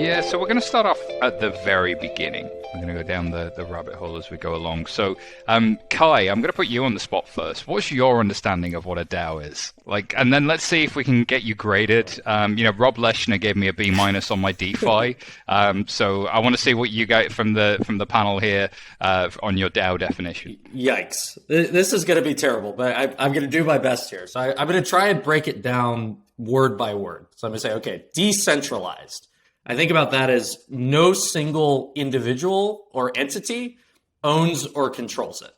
Yeah, so we're going to start off at the very beginning. We're going to go down the rabbit hole as we go along. So, Kai, I'm going to put you on the spot first. What's your understanding of what a DAO is? And then let's see if we can get you graded. Rob Leschner gave me a B- on my DeFi. So I want to see what you get from the panel here on your DAO definition. Yikes! This is going to be terrible, but I'm going to do my best here. So I'm going to try and break it down word by word. So I'm going to say, okay, decentralized. I think about that as no single individual or entity owns or controls it.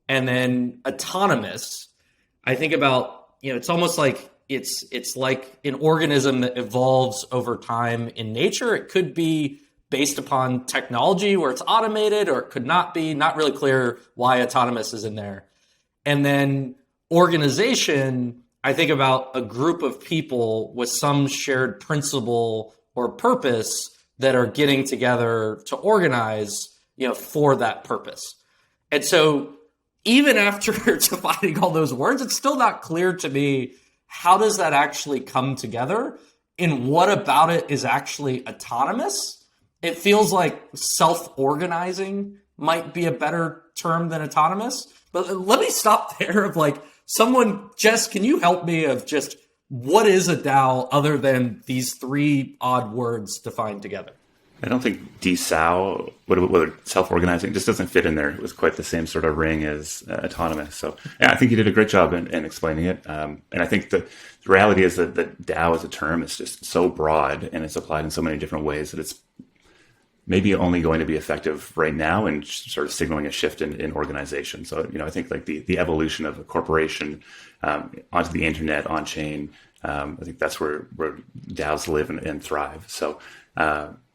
And then autonomous, I think about, it's almost like it's like an organism that evolves over time in nature. It could be based upon technology where it's automated, or it could not be. Not really clear why autonomous is in there. And then organization, I think about a group of people with some shared principle or purpose that are getting together to organize, for that purpose. And so even after defining all those words, it's still not clear to me, how does that actually come together? And what about it is actually autonomous? It feels like self-organizing might be a better term than autonomous. But let me stop there Jess, can you help me of just what is a DAO other than these three odd words defined together? I don't think DSAO, whether self-organizing, just doesn't fit in there with quite the same sort of ring as autonomous. So yeah, I think you did a great job in explaining it. And I think the reality is that DAO as a term is just so broad and it's applied in so many different ways that it's maybe only going to be effective right now and sort of signaling a shift in organization. So, I think the evolution of a corporation onto the internet, on chain, I think that's where DAOs live and thrive. So,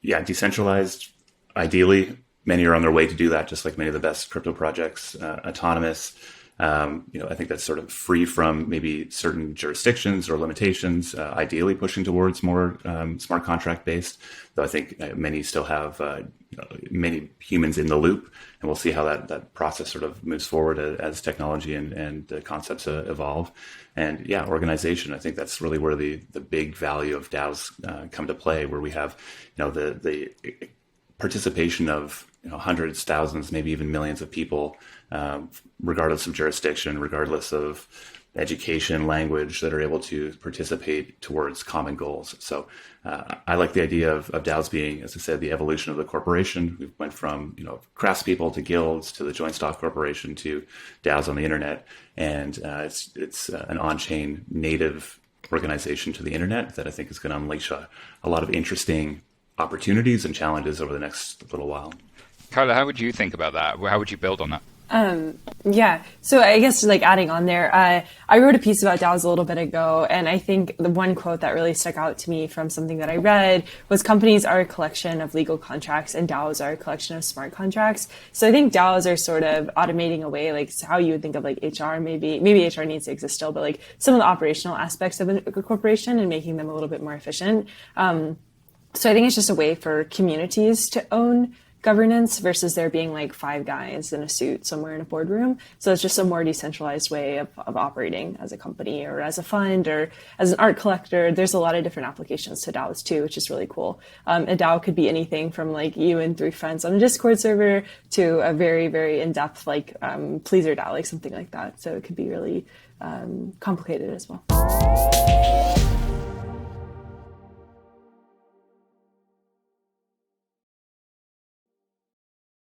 decentralized, ideally, many are on their way to do that, just like many of the best crypto projects. Autonomous, I think that's sort of free from maybe certain jurisdictions or limitations, ideally pushing towards more smart contract based, though I think many still have many humans in the loop, and we'll see how that process sort of moves forward as technology and concepts evolve. And organization, I think that's really where the big value of DAOs come to play, where we have the participation of hundreds, thousands, maybe even millions of people, regardless of jurisdiction, regardless of education, language, that are able to participate towards common goals. So I like the idea of DAOs being, as I said, the evolution of the corporation. We went from craftspeople to guilds to the joint stock corporation to DAOs on the internet, and it's an on-chain native organization to the internet that I think is going to unleash a lot of interesting opportunities and challenges over the next little while. Kyla, how would you think about that? How would you build on that? So I guess adding on there, I wrote a piece about DAOs a little bit ago, and I think the one quote that really stuck out to me from something that I read was, companies are a collection of legal contracts and DAOs are a collection of smart contracts. So I think DAOs are sort of automating away how you would think of HR, maybe HR needs to exist still, but some of the operational aspects of a corporation and making them a little bit more efficient. So I think it's just a way for communities to own governance versus there being 5 guys in a suit somewhere in a boardroom. So it's just a more decentralized way of operating as a company or as a fund or as an art collector. There's a lot of different applications to DAOs too, which is really cool. A DAO could be anything from you and 3 friends on a Discord server to a very, very in-depth pleaser DAO, something like that. So it could be really complicated as well.